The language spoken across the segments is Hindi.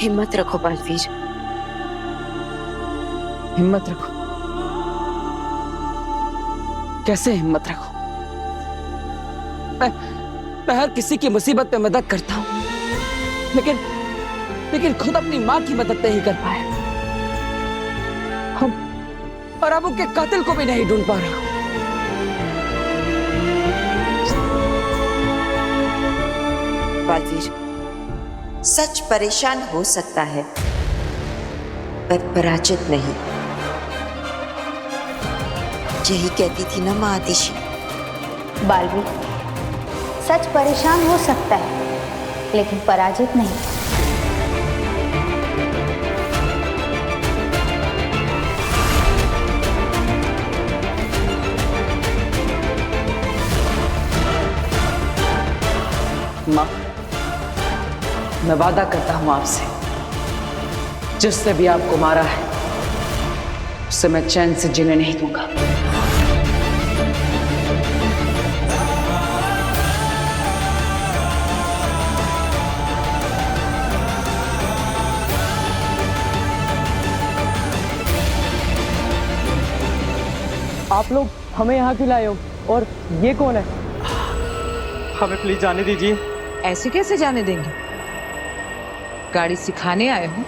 हिम्मत रखो बालवीर, हिम्मत रखो? कैसे हिम्मत रखो? मैं हर किसी की मुसीबत में मदद करता हूं, लेकिन खुद अपनी मां की मदद नहीं कर पाए। हम और अब उनके कातिल को भी नहीं ढूंढ पा रहा हूं। बालवीर, सच परेशान हो सकता है पर पराजित नहीं। यही कहती थी ना मां आतिशी। बालवीर, सच परेशान हो सकता है लेकिन पराजित नहीं। मां, मैं वादा करता हूं आपसे, जिसने भी आपको मारा है उससे मैं चैन से जीने नहीं दूंगा। आप लोग हमें यहाँ क्यों लाए हो और ये कौन है? हमें प्लीज जाने दीजिए। ऐसे कैसे जाने देंगे? गाड़ी सिखाने आए हो,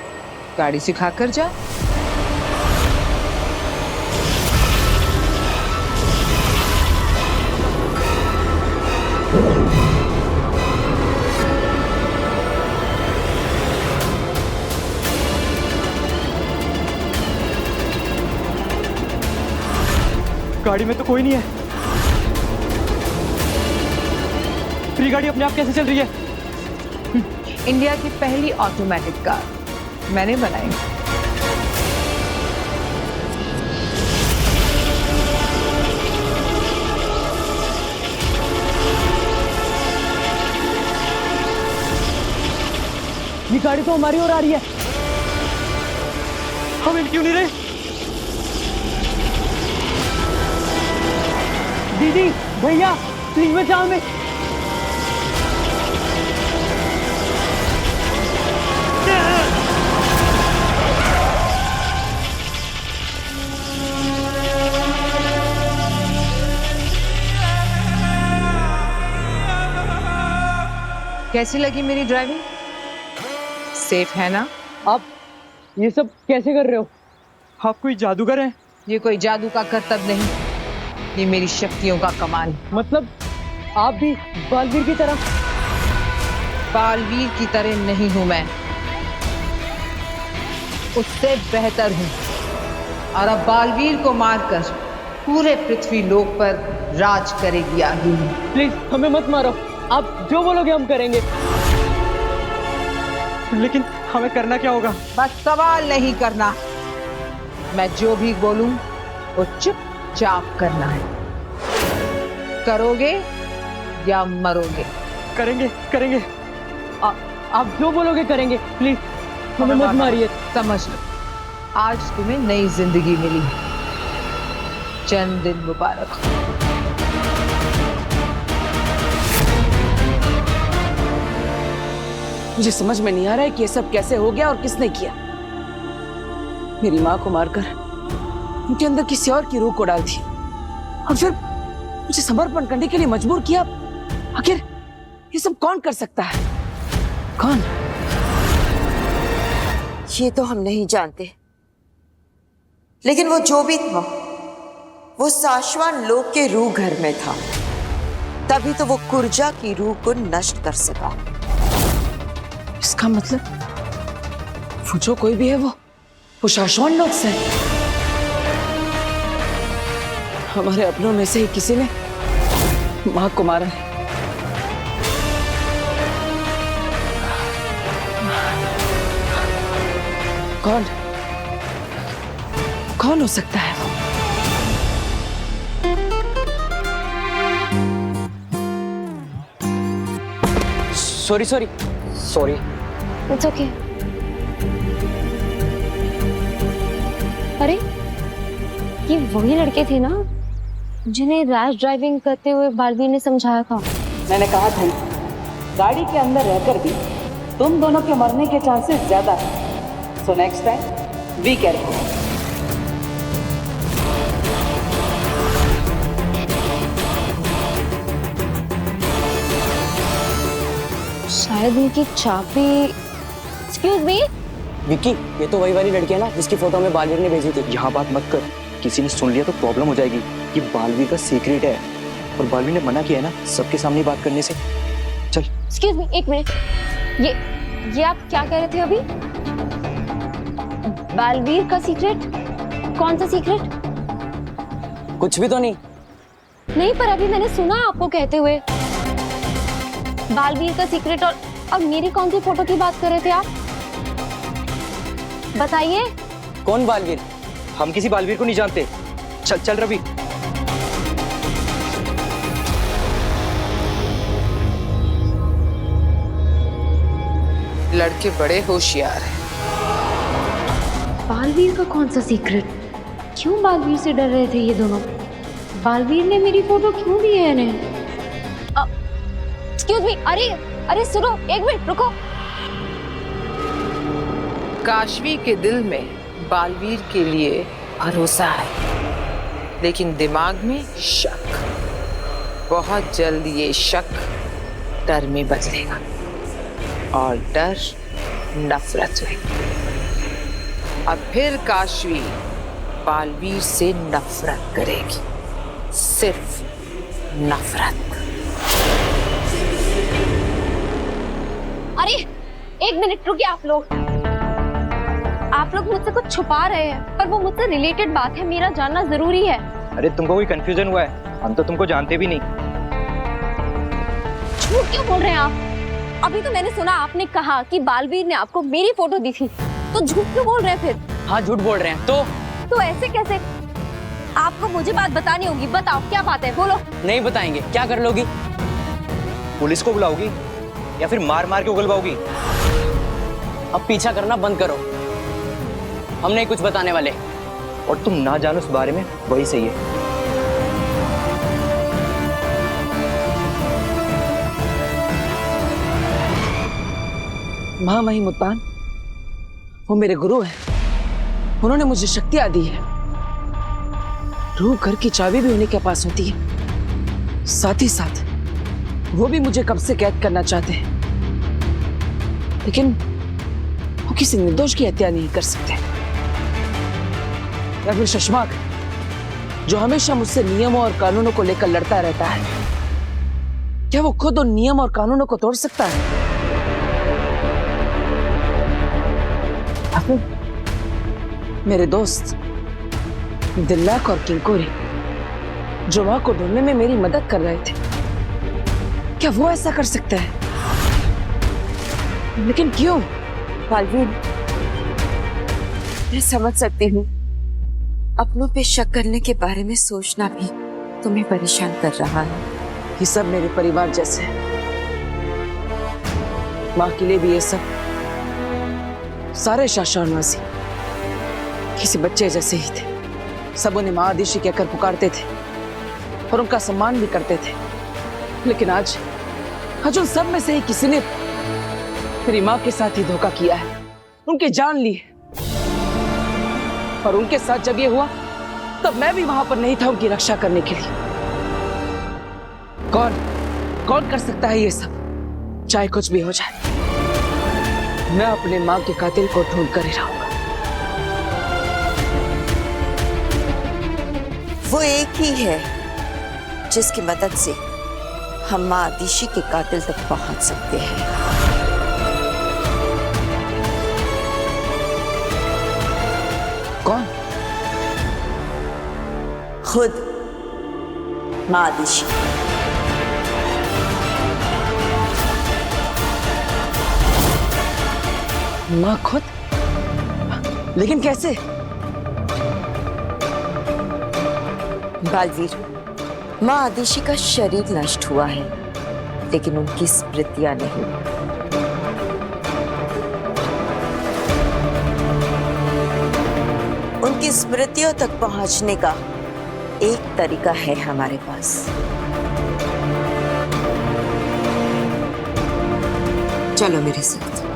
गाड़ी सिखा कर जा। गाड़ी में तो कोई नहीं है। फ्री गाड़ी अपने आप कैसे चल रही है? इंडिया की पहली ऑटोमेटिक कार मैंने बनाई। ये गाड़ी तो हमारी ओर आ रही है। हम इन क्यों नहीं रहे? दीदी, भैया, प्लीज बचाओ हमें। कैसी लगी मेरी ड्राइविंग? सेफ है ना? आप ये सब कैसे कर रहे हो? आप कोई जादूगर हैं? ये कोई जादू का करतब नहीं, ये मेरी शक्तियों का कमाल है। मतलब आप भी बालवीर की तरह? बालवीर की तरह नहीं हूं मैं, उससे बेहतर हूं। और अब बालवीर को मारकर पूरे पृथ्वी लोक पर राज करेगी आगिनी। प्लीज हमें मत मारो, आप जो बोलोगे हम करेंगे। लेकिन हमें करना क्या होगा? बस सवाल नहीं करना, मैं जो भी बोलूं वो चुपचाप करना है। करोगे या मरोगे? करेंगे करेंगे। आप जो बोलोगे करेंगे, प्लीज हमें मत मारिए। समझ लो, आज तुम्हें नई जिंदगी मिली है। जन्मदिन मुबारक हो। मुझे समझ में नहीं आ रहा है कि ये सब कैसे हो गया और किसने किया। मेरी मां को मारकर उनके अंदर किसी और की रूह को डाल दी और फिर मुझे समर्पण करने के लिए मजबूर किया। आखिर ये सब कौन कर सकता है? कौन? ये तो हम नहीं जानते, लेकिन वो जो भी था वो शाश्वत लोक के रूह घर में था, तभी तो वो कुर्जा की रूह को नष्ट कर सका। इसका मतलब वो जो कोई भी है वो शाश्वत लोक से है। हमारे अपनों में से ही किसी ने मां को मारा है। कौन कौन हो सकता है वो? Sorry sorry sorry. It's okay. अरे ये वही लड़के थे ना जिन्हें रैश ड्राइविंग करते हुए बालवीर ने समझाया था। मैंने कहा था गाड़ी के अंदर रहकर भी तुम दोनों के मरने के चांसेस ज्यादा है। So next time be careful. शायद उनकी चाबी। Excuse me. विक्की, ये तो वही वाली लड़की है ना जिसकी फोटो हमें बालवीर ने भेजी थी। यहाँ बात मत कर, किसी ने सुन लिया तो प्रॉब्लम हो जाएगी। ये बालवीर का सीक्रेट है और बालवीर ने मना किया है ना सबके सामने बात करने से। चल। एक्सक्यूज मी, एक मिनट। ये आप क्या कह रहे थे अभी? बालवीर का सीक्रेट? कौन सा सीक्रेट? कुछ भी तो नहीं। नहीं, पर अभी मैंने सुना आपको कहते हुए बालवीर का सीक्रेट। और मेरी कौन सी फोटो की बात कर रहे थे आप? बताइए। कौन बालवीर? हम किसी बालवीर को नहीं जानते। चल चल रवि। लड़के बड़े होशियार हैं। बालवीर का कौन सा सीक्रेट? क्यों बालवीर से डर रहे थे ये दोनों? बालवीर ने मेरी फोटो क्यों दी है इन्हें? Excuse me. अरे सुनो, एक मिनट रुको। काशवी के दिल में बालवीर के लिए भरोसा है, लेकिन दिमाग में शक। बहुत जल्द ये शक डर में बदलेगा और डर नफरत में। अब फिर काशवी बालवीर से नफरत करेगी, सिर्फ नफरत। अरे एक मिनट रुकिए आप लोग मुझसे कुछ छुपा रहे हैं, पर वो मुझसे रिलेटेड बात है, मेरा जानना जरूरी है। अरे तुमको कोई कंफ्यूजन हुआ है? हम तो तुमको जानते भी नहीं। झूठ क्यों बोल रहे हैं आप? अभी तो मैंने सुना आपने कहा कि बालवीर ने आपको मेरी फोटो दी थी, तो झूठ क्यों बोल रहे हैं फिर? हाँ, झूठ बोल रहे हैं। तो ऐसे कैसे? आपको मुझे बात बतानी होगी। बताओ क्या बात है, बोलो। नहीं बताएंगे। क्या कर लोगी? पुलिस को बुलाओगी या फिर मार मार के उगलवाओगी? अब पीछा करना बंद करो, हम नहीं कुछ बताने वाले। और तुम ना जानो उस बारे में, वही सही है। महामहिम मुत्तान, वो मेरे गुरु हैं। उन्होंने मुझे शक्तियां दी है। रूह घर की चाबी भी उन्हीं के पास होती है। साथ ही साथ वो भी मुझे कब से कैद करना चाहते हैं, लेकिन वो किसी निर्दोष की हत्या नहीं कर सकते। या फिर शशमाक, जो हमेशा मुझसे नियमों और कानूनों को लेकर लड़ता रहता है, क्या वो खुद उन नियम और कानूनों को तोड़ सकता है? या फिर मेरे दोस्त दिल्लाक और किंकोरी, जो मां को ढूंढने में मेरी मदद कर रहे थे, क्या वो ऐसा कर सकता है? लेकिन क्यों? बालवीर, मैं समझ सकती हूँ अपनों पे शक करने के बारे में सोचना भी तुम्हें परेशान कर रहा है। ये सब मेरे परिवार जैसे हैं। माँ के लिए भी ये सब सारे शाशा और मासी किसी बच्चे जैसे ही थे। सब उन्हें माँ आदिशी कहकर पुकारते थे और उनका सम्मान भी करते थे। लेकिन आज उन सब में से ही किसी ने मेरी माँ के साथ ही धोखा किया है, उनकी जान ली है। और उनके साथ जब ये हुआ, तब मैं भी वहां पर नहीं था उनकी रक्षा करने के लिए। कौन कर सकता है ये सब? चाहे कुछ भी हो जाए, मैं अपने माँ के कातिल को ढूंढ कर ही रहूंगा। वो एक ही है जिसकी मदद से हम माँ आदिशी के कातिल तक पहुंच सकते हैं। कौन? खुद माँ आदिशी। माँ खुद? लेकिन कैसे? बालवीर, माँ आदिशी का शरीर नष्ट हुआ है, लेकिन उनकी स्मृतियां नहीं। उनकी स्मृतियों तक पहुंचने का एक तरीका है हमारे पास। चलो मेरे साथ।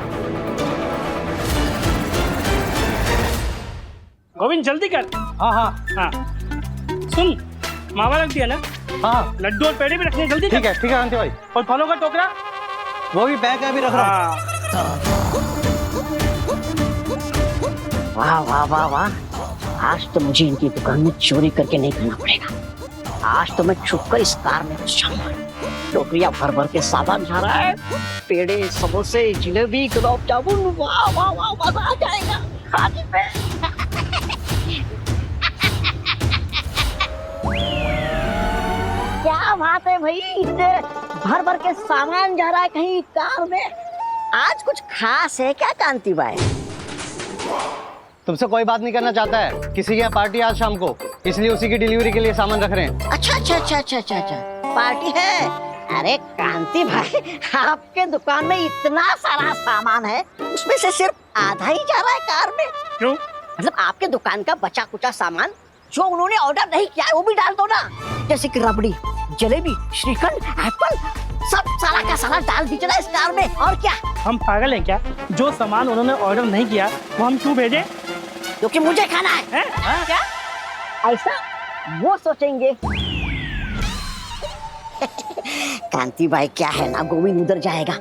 गोविंद जल्दी कर। हाँ हाँ हाँ सुन, मावा रख दिया ना? हाँ लड्डू और पेड़े भी रखने हैं, जल्दी ठीक है कांति भाई। और फलों का टोकरा? वो भी बैग में अभी रख रहा हूँ। वाह वाह वाह वाह, आज तो मुझे इनकी दुकान में चोरी करके नहीं खाना पड़ेगा। आज तो मैं छुपकर इस कार में घुस जाऊंगा। टोकरियां भर भर के सामान जा रहा है, पेड़े, समोसे, जिलेबी, गुलाब जामुन, वाह वाह वाह, मजा आ जाएगा खाने में। क्या बात है भाई, इतने भर भर के सामान जा रहा है कहीं कार में। आज कुछ खास है क्या कांति भाई? तुमसे कोई बात नहीं करना चाहता है, किसी के यहाँ पार्टी आज शाम को, इसलिए उसी की डिलीवरी के लिए सामान रख रहे हैं। अच्छा अच्छा अच्छा अच्छा अच्छा अच्छा, पार्टी है। अरे कांति भाई, आपके दुकान में इतना सारा सामान है, उसमें से सिर्फ आधा ही जा रहा है कार में। क्यों? मतलब आपके दुकान का बचा कुचा सामान जो उन्होंने ऑर्डर नहीं किया है वो भी डाल दो ना, जैसे कि रबड़ी, जलेबी, श्रीखंड, एप्पल, सब सारा का सारा डाल दीजिए ना इस कार में। और क्या हम पागल हैं क्या? जो सामान उन्होंने ऑर्डर नहीं किया वो हम क्यों भेजें? क्योंकि मुझे खाना है। क्या ऐसा वो सोचेंगे? कांति भाई क्या है ना, गोविंद उधर जाएगा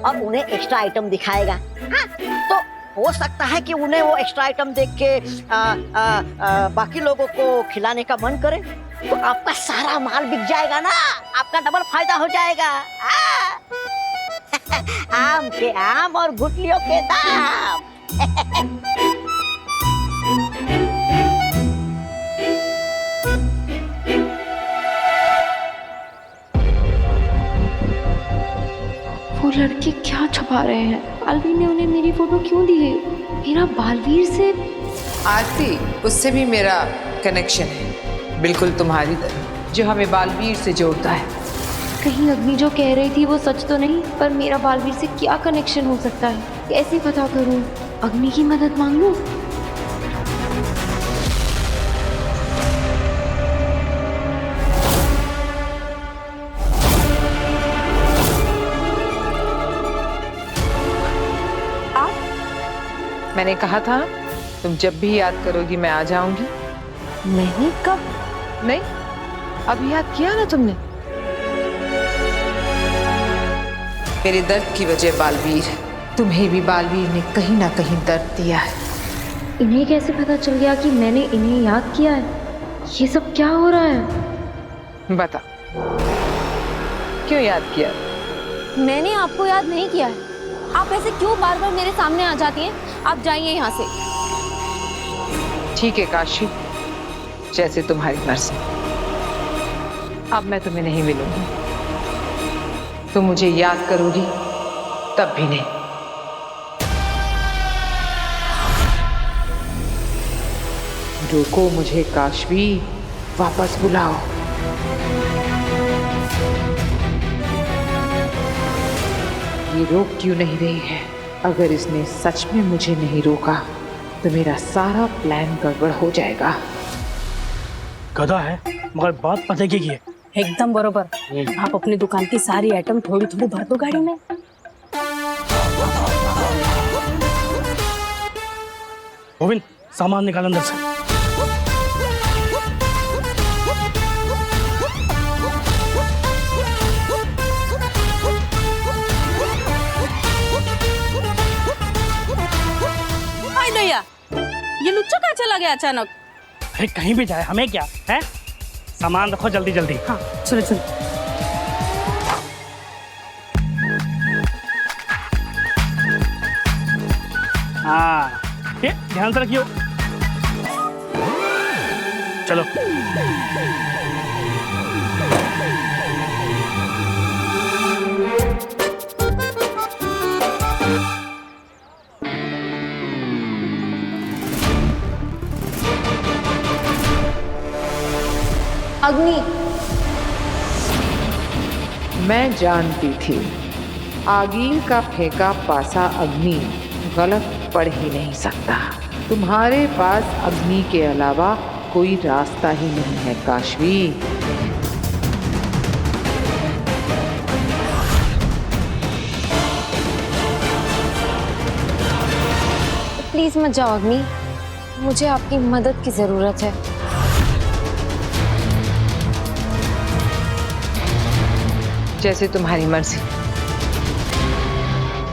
और उन्हें एक्स्ट्रा आइटम दिखाएगा। हाँ, तो हो सकता है कि उन्हें वो एक्स्ट्रा आइटम देख के बाकी लोगों को खिलाने का मन करे, तो आपका सारा माल बिक जाएगा ना, आपका डबल फायदा हो जाएगा। आम के आम और गुठलियों के दाम। वो लड़के क्या छुपा रहे हैं? बालवीर ने उन्हें मेरी फोटो क्यों दी है? मेरा बालवीर से आरती, उससे भी मेरा कनेक्शन है, बिल्कुल तुम्हारी तरह, जो हमें बालवीर से जोड़ता है। कहीं अग्नि जो कह रही थी वो सच तो नहीं? पर मेरा बालवीर से क्या कनेक्शन हो सकता है? कैसे पता करूं? अग्नि की मदद मांग लूं? मैंने कहा था तुम जब भी याद करोगी मैं आ जाऊंगी। मैंने कब? नहीं, अभी याद किया ना तुमने। मेरे दर्द की वजह बालवीर, तुम्हें भी बालवीर ने कहीं ना कहीं दर्द दिया है। इन्हें कैसे पता चल गया कि मैंने इन्हें याद किया है? ये सब क्या हो रहा है? बता, क्यों याद किया? मैंने आपको याद नहीं किया है। आप ऐसे क्यों बार बार मेरे सामने आ जाती हैं? आप जाइए यहाँ से। ठीक है काशी, जैसे तुम्हारी मर्जी। अब मैं तुम्हें नहीं मिलूंगी, तुम मुझे याद करोगी तब भी नहीं। रोको मुझे काशवी, वापस बुलाओ। ये रोक क्यों नहीं रही है? अगर इसने सच में मुझे नहीं रोका तो मेरा सारा प्लान गड़बड़ हो जाएगा। गधा है मगर बात पते की है। एकदम बरोबर। आप अपनी दुकान की सारी आइटम थोड़ी थोड़ी भर दो गाड़ी में। गोविंद, सामान निकाल अंदर से। भैया, ये लुच्चा कहाँ चला गया अचानक? अरे कहीं भी जाए हमें क्या है? सामान रखो जल्दी जल्दी। हाँ चलो चलो। हाँ ये ध्यान से रखियो। चलो। अग्नि, मैं जानती थी आगील का फेंका पासा अग्नि गलत पड़ ही नहीं सकता। तुम्हारे पास अग्नि के अलावा कोई रास्ता ही नहीं है काशवी। प्लीज मत जाओ अग्नि। मुझे आपकी मदद की जरूरत है। जैसे तुम्हारी मर्जी।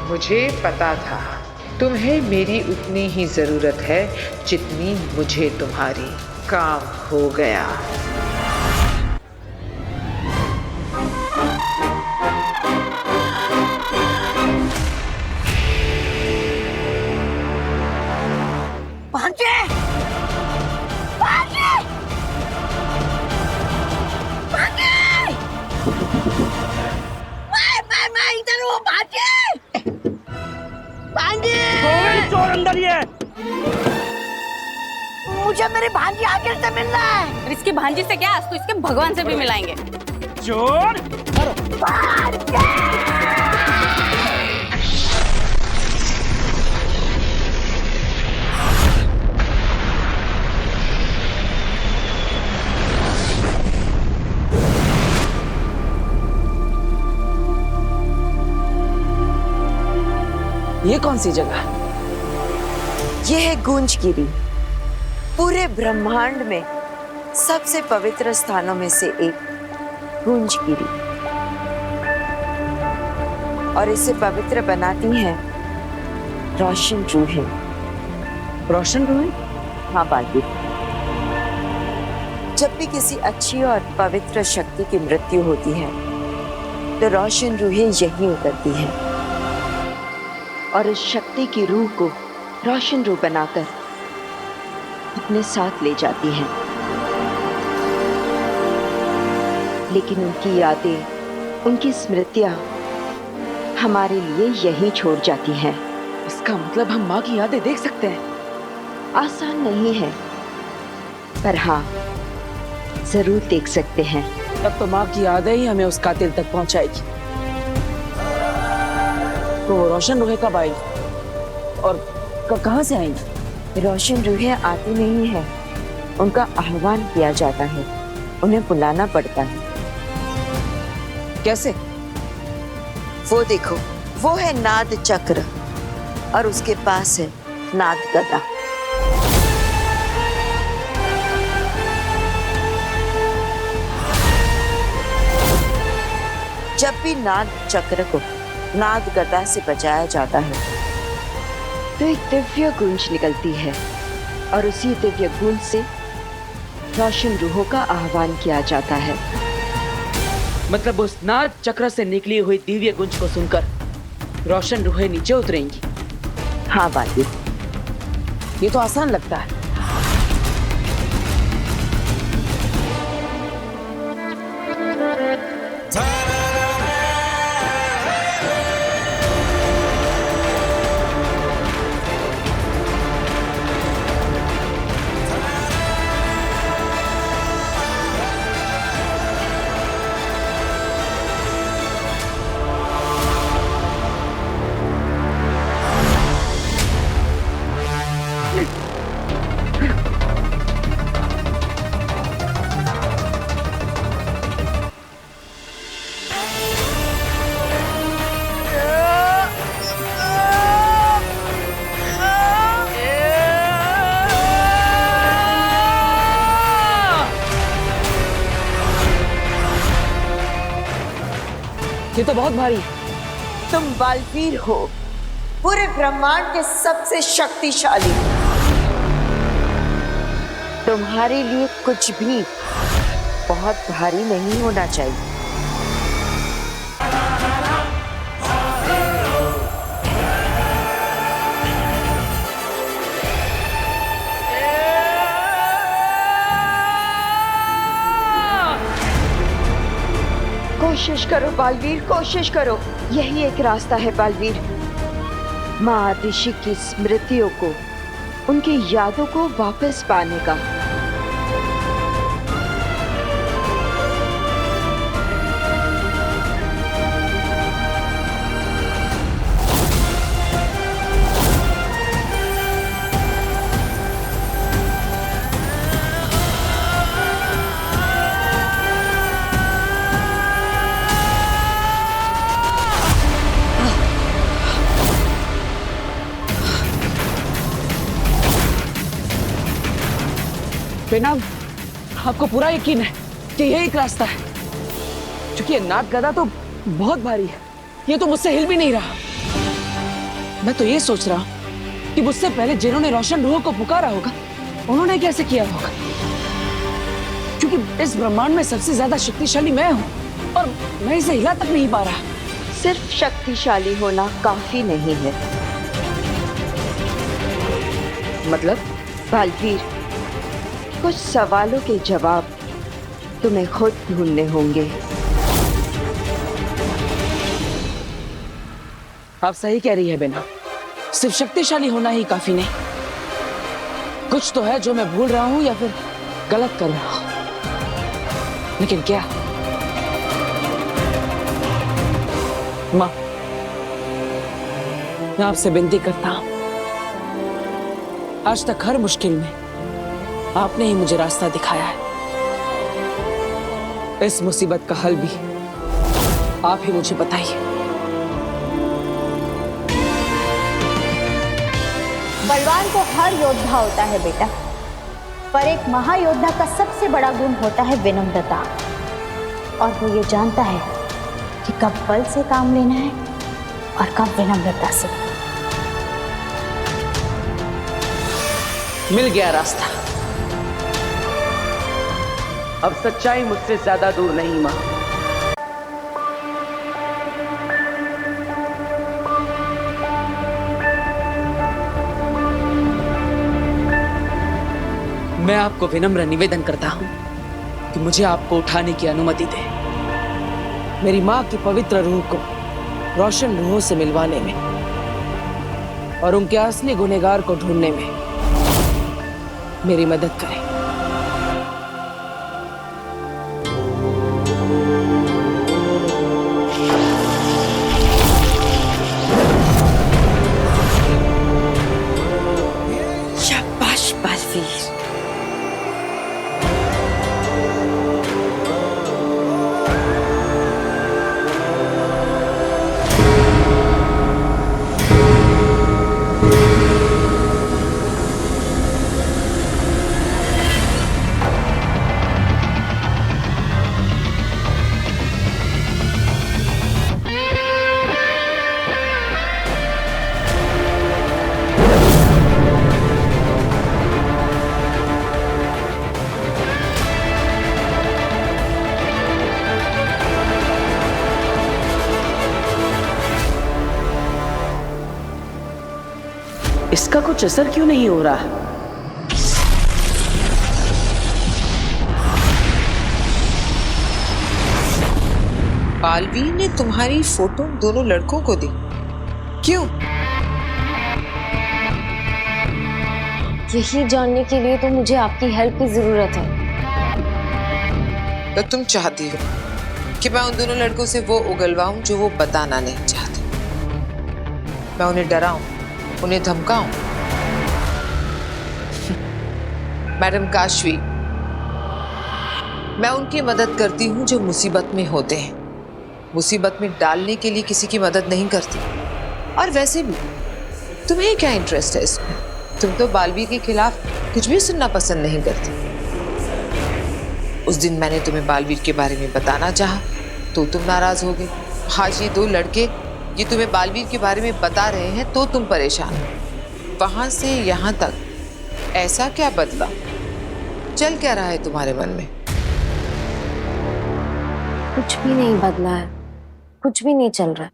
मुझे पता था तुम्हें मेरी उतनी ही जरूरत है जितनी मुझे तुम्हारी। काम हो गया। भांजे! भांजे! भांजे! मैं इधर हूँ भांजे! भांजे! चोर अंदर ही है। मुझे मेरी भांजी आखिर से मिलना है। और इसकी भांजी से क्या, आज तो इसके भगवान से भी मिलाएंगे। चोर! ये कौन सी जगह? ये है गूंजगिरी, पूरे ब्रह्मांड में सबसे पवित्र स्थानों में से एक गूंजगिरी। और इसे पवित्र बनाती हैं रोशन रूहें। रोशन रूहें? हाँ बालवीर, जब भी किसी अच्छी और पवित्र शक्ति की मृत्यु होती है तो रोशन रूहें यहीं उतरती हैं और इस शक्ति की रूह को रोशन रूह बनाकर अपने साथ ले जाती हैं। लेकिन उनकी यादें, उनकी स्मृतियां हमारे लिए यहीं छोड़ जाती हैं। इसका मतलब हम माँ की यादें देख सकते हैं? आसान नहीं है, पर हाँ जरूर देख सकते हैं। तब तो माँ की यादें ही हमें उस कातिल तक पहुंचाएगी। तो वो रोशन रूहें कब आएगी और कहाँ से आएंगी? रोशन रूहें आती नहीं है, उनका आह्वान किया जाता है, उन्हें बुलाना पड़ता है। कैसे? वो देखो, वो है नाद चक्र और उसके पास है नाद गदा। जब भी नाद चक्र को नाद गदा से बचाया जाता है तो एक दिव्य गूंज निकलती है और उसी दिव्य गूंज से रोशन रूहों का आह्वान किया जाता है। मतलब उस नाद चक्र से निकली हुई दिव्य गुंज को सुनकर रोशन रूहें नीचे उतरेंगी? हाँ बालवीर, ये तो आसान लगता है। ये तो बहुत भारी है। तुम बालवीर हो, पूरे ब्रह्मांड के सबसे शक्तिशाली। तुम्हारे लिए कुछ भी बहुत भारी नहीं होना चाहिए। कोशिश करो बालवीर, कोशिश करो। यही एक रास्ता है बालवीर, माँ आदिशि की स्मृतियों को, उनकी यादों को वापस पाने का। बेनाम, आपको पूरा यकीन है कि यही एक रास्ता है? क्योंकि ये नाग गदा तो बहुत भारी है, ये तो मुझसे हिल भी नहीं रहा। मैं तो ये सोच रहा हूँ कि मुझसे पहले जिन्होंने रोशन रूह को पुकारा होगा, उन्होंने कैसे किया होगा? क्योंकि इस ब्रह्मांड में सबसे ज्यादा शक्तिशाली मैं हूँ और मैं इसे हिला तक नहीं पा रहा। सिर्फ शक्तिशाली होना काफी नहीं है। मतलब? बालवीर, कुछ सवालों के जवाब तुम्हें खुद ढूंढने होंगे। आप सही कह रही है बेना, सिर्फ शक्तिशाली होना ही काफी नहीं। कुछ तो है जो मैं भूल रहा हूं या फिर गलत कर रहा हूं, लेकिन क्या? माँ, मैं आपसे विनती करता हूं, आज तक हर मुश्किल में आपने ही मुझे रास्ता दिखाया है। इस मुसीबत का हल भी आप ही मुझे बताइए। बलवान तो हर योद्धा होता है बेटा, पर एक महायोद्धा का सबसे बड़ा गुण होता है विनम्रता। और वो ये जानता है कि कब बल से काम लेना है और कब विनम्रता से। मिल गया रास्ता। अब सच्चाई मुझसे ज्यादा दूर नहीं मां। मैं आपको विनम्र निवेदन करता हूं कि मुझे आपको उठाने की अनुमति दें। मेरी मां की पवित्र रूह को रोशन रूहों से मिलवाने में और उनके असली गुनहगार को ढूंढने में मेरी मदद करें। शाबाश बालवीर। इसका कुछ असर क्यों नहीं हो रहा? बालवीर ने तुम्हारी फोटो दोनों लड़कों को दी, क्यों? यही जानने के लिए तो मुझे आपकी हेल्प की जरूरत है। तो तुम चाहती हो कि मैं उन दोनों लड़कों से वो उगलवाऊं जो वो बताना नहीं चाहते? मैं उन्हें डराऊं, उन्हें धमकाऊं? मैडम काशवी, मैं उनकी मदद करती हूं जो मुसीबत में होते हैं, मुसीबत में डालने के लिए किसी की मदद नहीं करती। और वैसे भी तुम्हें क्या इंटरेस्ट है इसमें? तुम तो बालवीर के खिलाफ कुछ भी सुनना पसंद नहीं करती। उस दिन मैंने तुम्हें बालवीर के बारे में बताना चाहा तो तुम नाराज हो गए। आज ये दो लड़के ये तुम्हें बालवीर के बारे में बता रहे हैं तो तुम परेशान हो। वहां से यहाँ तक ऐसा क्या बदला? चल क्या रहा है तुम्हारे मन में? कुछ भी नहीं बदला है, कुछ भी नहीं चल रहा है।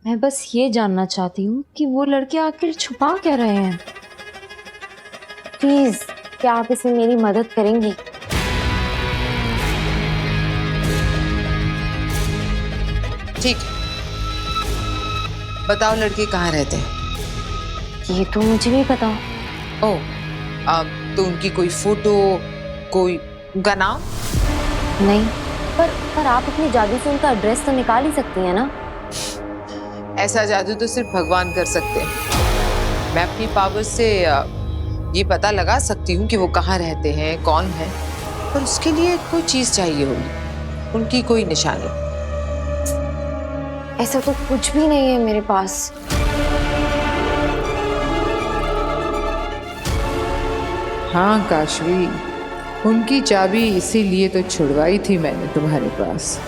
मैं बस ये जानना चाहती हूँ कि वो लड़के आखिर छुपा क्या रहे हैं। प्लीज, क्या आप इसमें मेरी मदद करेंगी? ठीक है, बताओ लड़के कहाँ रहते हैं? ये तो मुझे भी पता। ओह, तो उनकी कोई फोटो, कोई उनका नाम? नहीं, पर आप अपनी जादू से उनका एड्रेस तो निकाल ही सकती हैं ना? ऐसा जादू तो सिर्फ भगवान कर सकते हैं। मैं अपनी पावर से ये पता लगा सकती हूँ कि वो कहाँ रहते हैं, कौन है, पर उसके लिए कोई चीज चाहिए होगी, उनकी कोई निशानी। ऐसा तो कुछ भी नहीं है मेरे पास। हाँ काशवी, उनकी चाबी इसीलिए तो छुड़वाई थी मैंने तुम्हारे पास।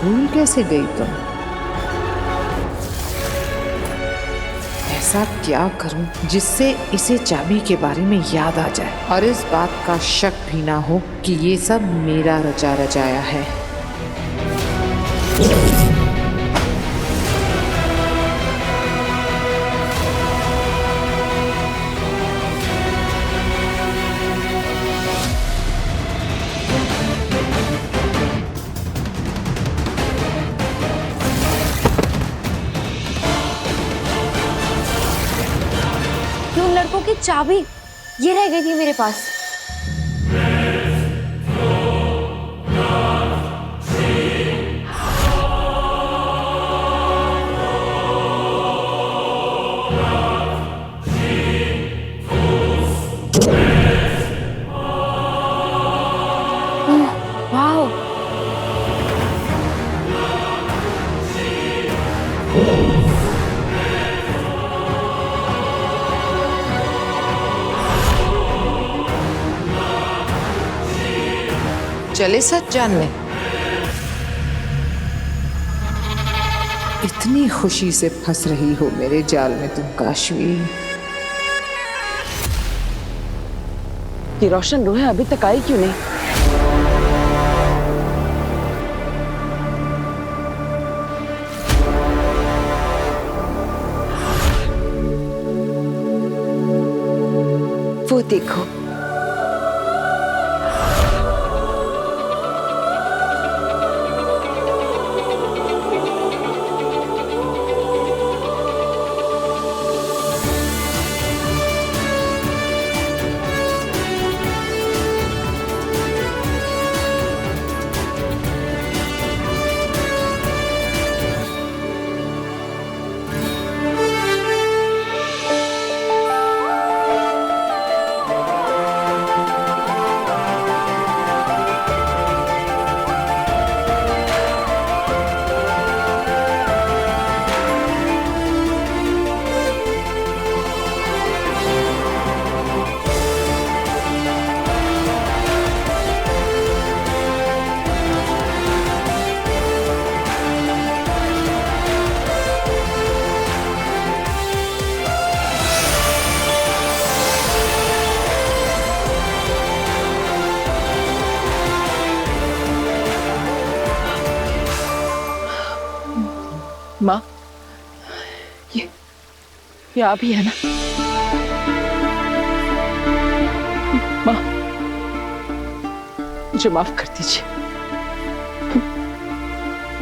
भूल कैसे गई तुम? ऐसा क्या करूं जिससे इसे चाबी के बारे में याद आ जाए और इस बात का शक भी ना हो कि ये सब मेरा रचा रचाया है। लड़कों की चाबी ये रह गई थी मेरे पास। वाह, चले सच जानने। इतनी खुशी से फंस रही हो मेरे जाल में तुम काशवी। ये रोशन रूह अभी तक आई क्यों नहीं? वो देखो, माँ, ये आप ही है ना? माँ, मुझे माफ कर दीजिए।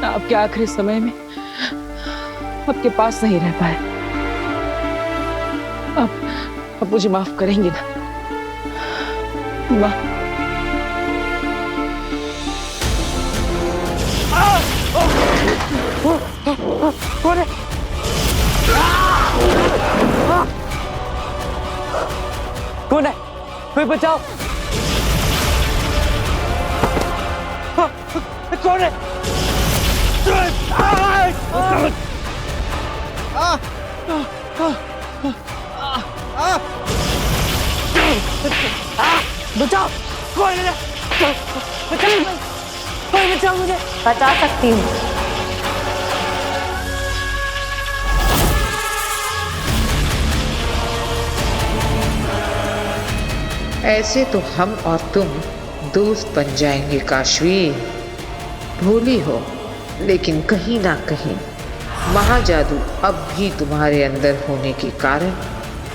आपके आखिरी समय में आपके पास नहीं रह पाए। आप मुझे माफ करेंगे ना माँ? कौन है? कौन है? कोई बचाओ! कौन है? बचाओ! कौन है? कोई बचाओ मुझे! बचा सकती हूँ। ऐसे तो हम और तुम दोस्त बन जाएंगे काशवी। भूली हो, लेकिन कहीं ना कहीं महाजादू अब भी तुम्हारे अंदर होने के कारण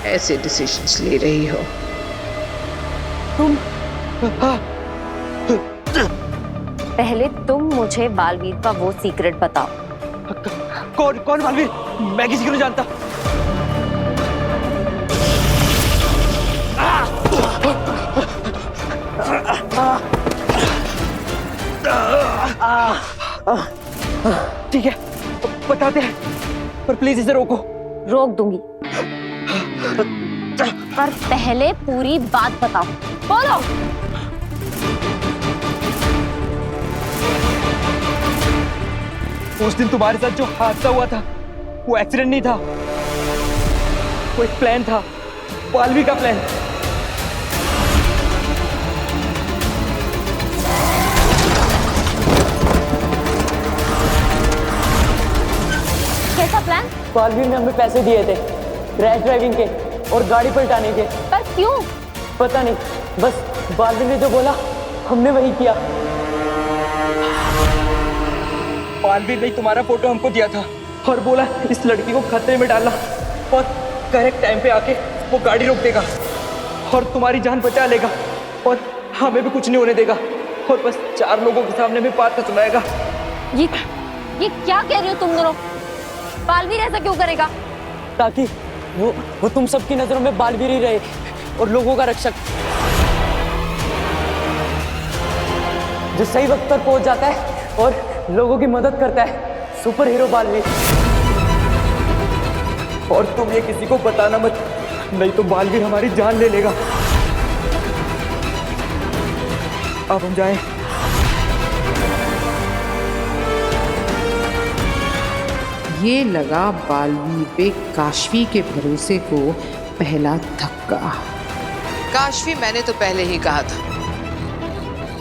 ऐसे डिसीजंस ले रही हो। पहले तुम मुझे बालवीर का वो सीक्रेट बताओ। कौन बालवीर? मैं किसी को नहीं जानता। ठीक है, बताते हैं, पर प्लीज इसे रोको। रोक दूंगी, पर पहले पूरी बात बताओ। बोलो। उस दिन तुम्हारे साथ जो हादसा हुआ था वो एक्सीडेंट नहीं था, वो एक प्लान था, बालवीर का प्लान। कैसा प्लान? बालवीर ने हमें पैसे दिए थे रैश ड्राइविंग के और गाड़ी पलटाने के। पर क्यों? पता नहीं, बस बालवीर ने जो बोला हमने वही किया। बालवीर ने तुम्हारा फोटो हमको दिया था और बोला इस लड़की को खतरे में डालना और करेक्ट टाइम पे आके वो गाड़ी रोक देगा और तुम्हारी जान बचा लेगा और हमें भी कुछ नहीं होने देगा और बस 4 लोगों के सामने में बात सुनाएगा। ये क्या कह रहे हो तुम दोनों? बालवीर ऐसा क्यों करेगा? ताकि वो तुम सबकी नजरों में बालवीर ही रहे और लोगों का रक्षक, जो सही वक्त पर पहुंच जाता है और लोगों की मदद करता है। Super hero Baalveer. और तुम ये किसी को बताना मत, नहीं तो बालवीर हमारी जान ले लेगा। अब हम जाएं। ये लगा बालवीर पे काशवी के भरोसे को पहला धक्का। काशवी, मैंने तो पहले ही कहा था,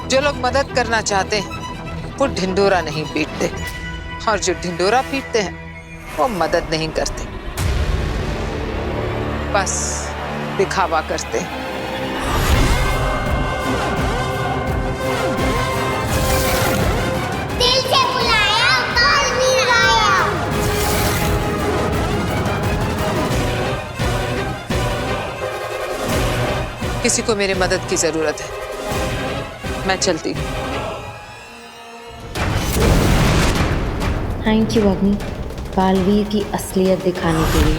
जो लोग मदद करना चाहते हैं वो ढिंडोरा नहीं पीटते और जो ढिंडोरा पीटते हैं वो मदद नहीं करते, बस दिखावा करते हैं। दिल से बुलाया, बालवीर आया। किसी को मेरी मदद की जरूरत है, मैं चलती हूँ। थैंक यू अग्नि, बालवीर की असलियत दिखाने के लिए।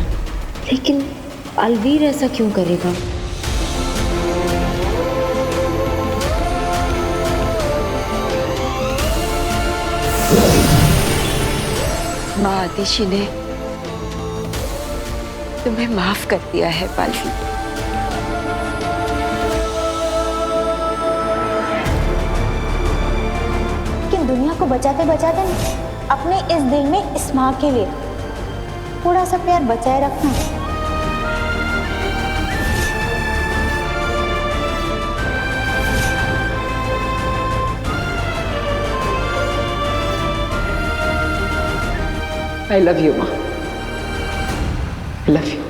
लेकिन बालवीर ऐसा क्यों करेगा? माँ आतिशी ने तुम्हें माफ कर दिया है बालवीर। लेकिन दुनिया को बचाते बचाते अपने इस दिल में इस माँ के लिए थोड़ा सा प्यार बचाए रखना। I love you, माँ। I love you.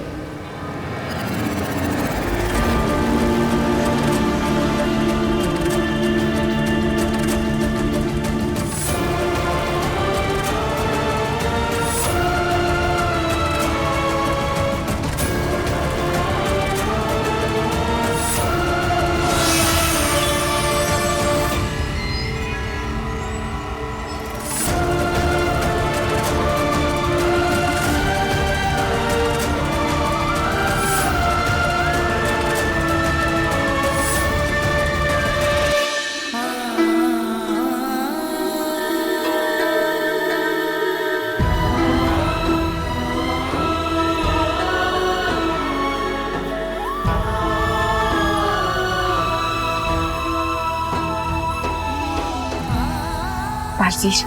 बालवीर,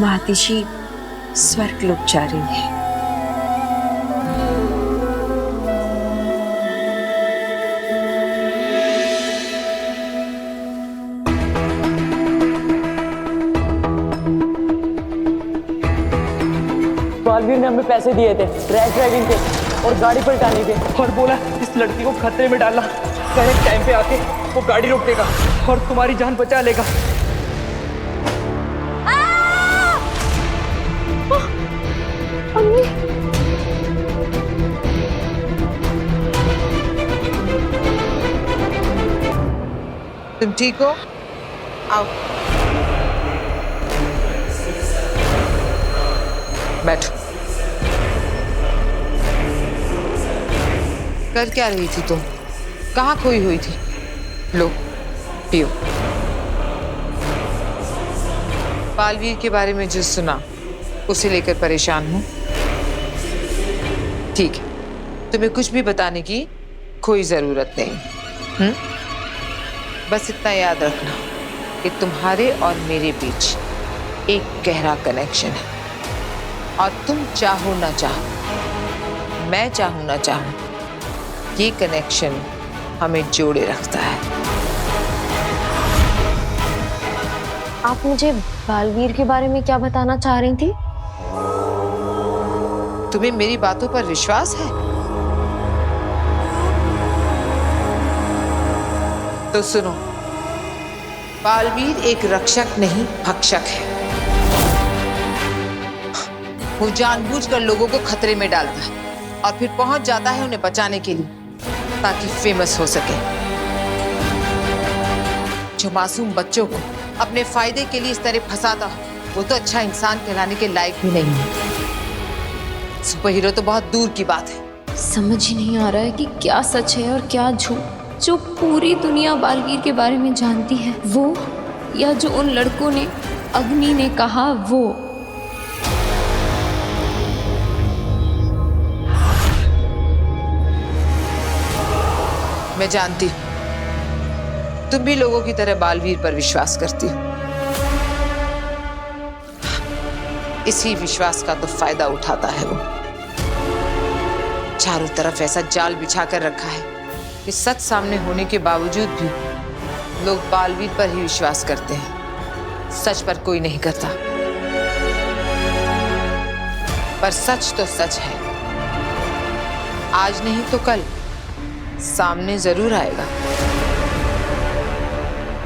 माँ आतिशी स्वर्ग लोक जा रही है। बालवीर ने हमें पैसे दिए थे रैश ड्राइविंग के और गाड़ी पलटाने के और बोला इस लड़की को खतरे में डालना, करेक्ट टाइम पे आके वो गाड़ी रोक देगा और तुम्हारी जान बचा लेगा। तुम ठीक हो? आओ बैठो। कर क्या रही थी तुम? कहाँ खोई हुई थी? लो पियो। बालवीर के बारे में जो सुना उसे लेकर परेशान हूं। ठीक है, तुम्हें कुछ भी बताने की कोई जरूरत नहीं। बस इतना याद रखना कि तुम्हारे और मेरे बीच एक गहरा कनेक्शन है और तुम चाहो ना चाहो, मैं चाहूं ना चाहूं, ये कनेक्शन हमें जोड़े रखता है। आप मुझे बालवीर के बारे में क्या बताना चाह रही थी? तुम्हें मेरी बातों पर विश्वास है? तो सुनो, बालवीर एक रक्षक नहीं भक्षक है। वो जानबूझकर लोगों को खतरे में डालता है और फिर पहुंच जाता है उन्हें बचाने के लिए, ताकि फेमस हो सके। जो मासूम बच्चों को अपने फायदे के लिए इस तरह फंसाता हो, वो तो अच्छा इंसान कहलाने के लायक भी नहीं है। सुपर हीरो तो बहुत दूर की बात है। समझ ही नहीं आ रहा है कि क्या सच है और क्या झूठ। जो पूरी दुनिया बालवीर के बारे में जानती है वो, या जो उन लड़कों ने, अग्नि ने कहा वो। मैं जानती हूँ तुम भी लोगों की तरह बालवीर पर विश्वास करती हो। इसी विश्वास का तो फायदा उठाता है वो। चारों तरफ ऐसा जाल बिछा कर रखा है कि सच सामने होने के बावजूद भी लोग बालवीर पर ही विश्वास करते हैं। सच पर कोई नहीं करता। पर सच तो सच है, आज नहीं तो कल सामने जरूर आएगा।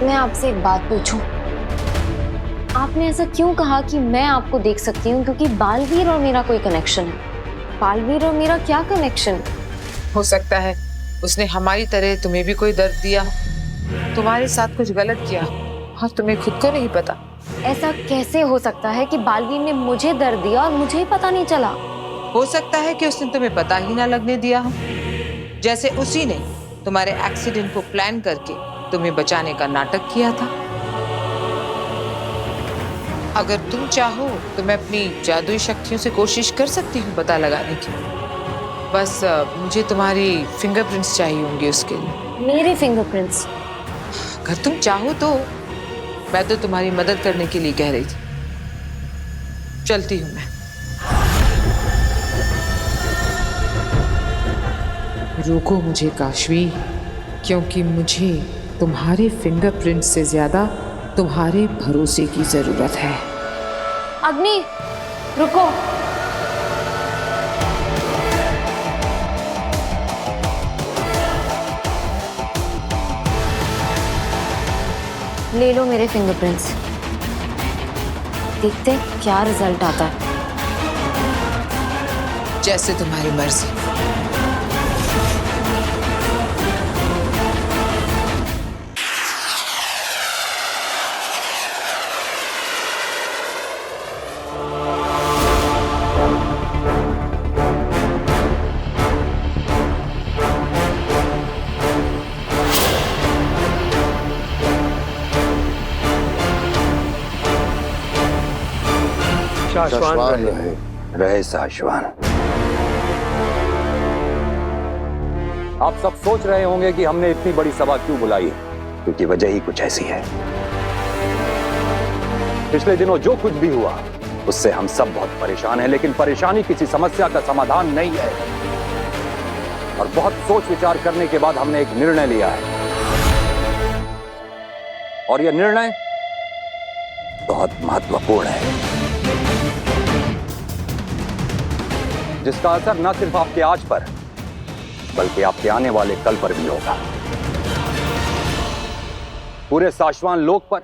मैं आपसे एक बात पूछूं? आपने ऐसा क्यों कहा कि मैं आपको देख सकती हूँ क्योंकि बालवीर और मेरा कोई कनेक्शन है? बालवीर और मेरा क्या कनेक्शन? हो सकता है उसने हमारी तरह तुम्हें भी कोई दर्द दिया, तुम्हारे साथ कुछ गलत किया और तुम्हें खुद को नहीं पता। ऐसा कैसे हो सकता है कि बालवीर ने मुझे दर्द दिया और मुझे ही पता नहीं चला? हो सकता है कि उसने तुम्हें पता ही ना लगने दिया हो, जैसे उसी ने तुम्हारे एक्सीडेंट को प्लान करके तुम्हें बचाने का नाटक किया था। अगर तुम चाहो तो मैं अपनी जादुई शक्तियों से कोशिश कर सकती हूँ पता लगाने की। बस मुझे तुम्हारी फिंगरप्रिंट्स चाहिए होंगे उसके लिए। मेरे फिंगरप्रिंट्स? अगर तुम चाहो तो। मैं तो तुम्हारी मदद करने के लिए कह रही थी। चलती हूँ मैं। रोको मुझे काशवी, क्योंकि मुझे तुम्हारे फिंगरप्रिंट से ज्यादा तुम्हारे भरोसे की जरूरत है। अग्नि, रुको। ले लो मेरे फिंगरप्रिंट्स। देखते हैं क्या रिजल्ट आता है। जैसे तुम्हारी मर्जी। साशवान रहे साशवान। आप सब सोच रहे होंगे कि हमने इतनी बड़ी सभा क्यों बुलाई, क्योंकि वजह ही कुछ ऐसी है। पिछले दिनों जो कुछ भी हुआ उससे हम सब बहुत परेशान हैं, लेकिन परेशानी किसी समस्या का समाधान नहीं है। और बहुत सोच विचार करने के बाद हमने एक निर्णय लिया है, और यह निर्णय बहुत महत्वपूर्ण है, जिसका असर न सिर्फ आपके आज पर बल्कि आपके आने वाले कल पर भी होगा। पूरे साशवान लोक पर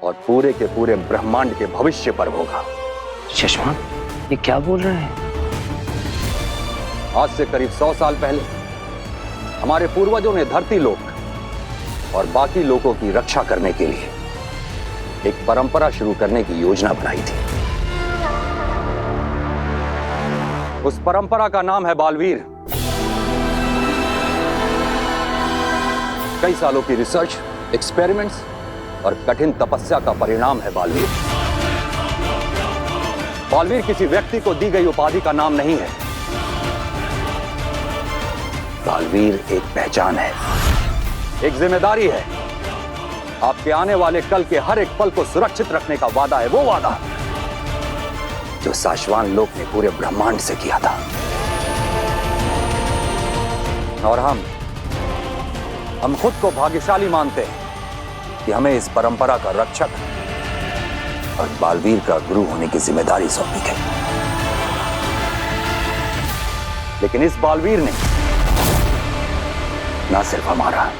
और पूरे के पूरे ब्रह्मांड के भविष्य पर होगा। शशवान, ये क्या बोल रहे हैं? आज से करीब 100 साल पहले हमारे पूर्वजों ने धरती लोक और बाकी लोगों की रक्षा करने के लिए एक परंपरा शुरू करने की योजना बनाई थी। उस परंपरा का नाम है बालवीर। कई सालों की रिसर्च, एक्सपेरिमेंट्स और कठिन तपस्या का परिणाम है बालवीर। बालवीर किसी व्यक्ति को दी गई उपाधि का नाम नहीं है। बालवीर एक पहचान है, एक जिम्मेदारी है। आपके आने वाले कल के हर एक पल को सुरक्षित रखने का वादा है, वो वादा जो साशवान लोक ने पूरे ब्रह्मांड से किया था। और हम खुद को भाग्यशाली मानते हैं कि हमें इस परंपरा का रक्षक और बालवीर का गुरु होने की जिम्मेदारी सौंपी गई। लेकिन इस बालवीर ने ना सिर्फ हमारा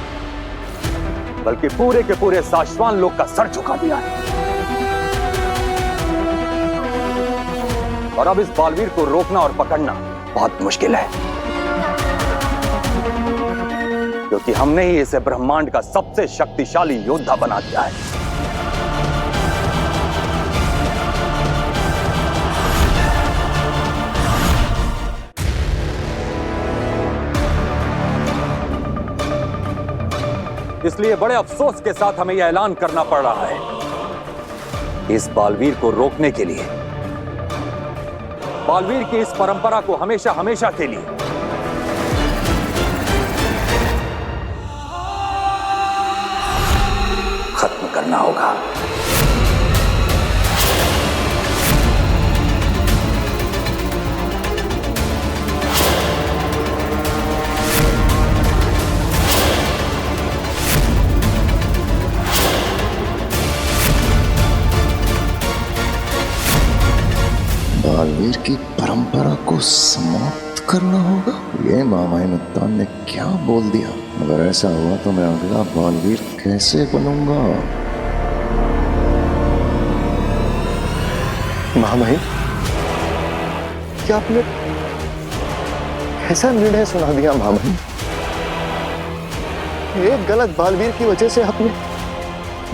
बल्कि पूरे के पूरे साशवान लोग का सर झुका दिया है। और अब इस बालवीर को रोकना और पकड़ना बहुत मुश्किल है, क्योंकि हमने ही इसे ब्रह्मांड का सबसे शक्तिशाली योद्धा बना दिया है। इसलिए बड़े अफसोस के साथ हमें यह ऐलान करना पड़ रहा है कि इस बालवीर को रोकने के लिए, बालवीर की इस परंपरा को हमेशा हमेशा के लिए खत्म करना होगा। बालवीर की परंपरा को समाप्त करना होगा। ये मामाइनुद्दौन ने क्या बोल दिया? अगर ऐसा हुआ तो मैं अगला बालवीर कैसे बनूंगा? मामाई, क्या आपने ऐसा निर्णय सुना दिया? मामाई, एक गलत बालवीर की वजह से आपने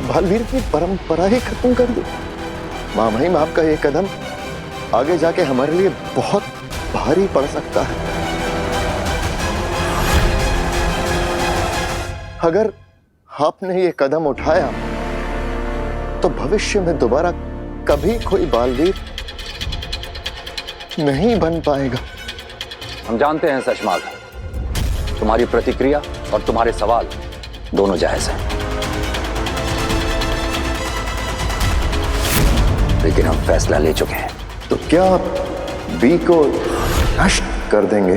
बालवीर की परंपरा ही खत्म कर दी। मामाई, आपका ये कदम आगे जाके हमारे लिए बहुत भारी पड़ सकता है। अगर आपने ये कदम उठाया तो भविष्य में दोबारा कभी कोई बालवीर नहीं बन पाएगा। हम जानते हैं सशमाल, तुम्हारी प्रतिक्रिया और तुम्हारे सवाल दोनों जायज हैं, लेकिन हम फैसला ले चुके हैं। तो क्या आप बी को नष्ट कर देंगे?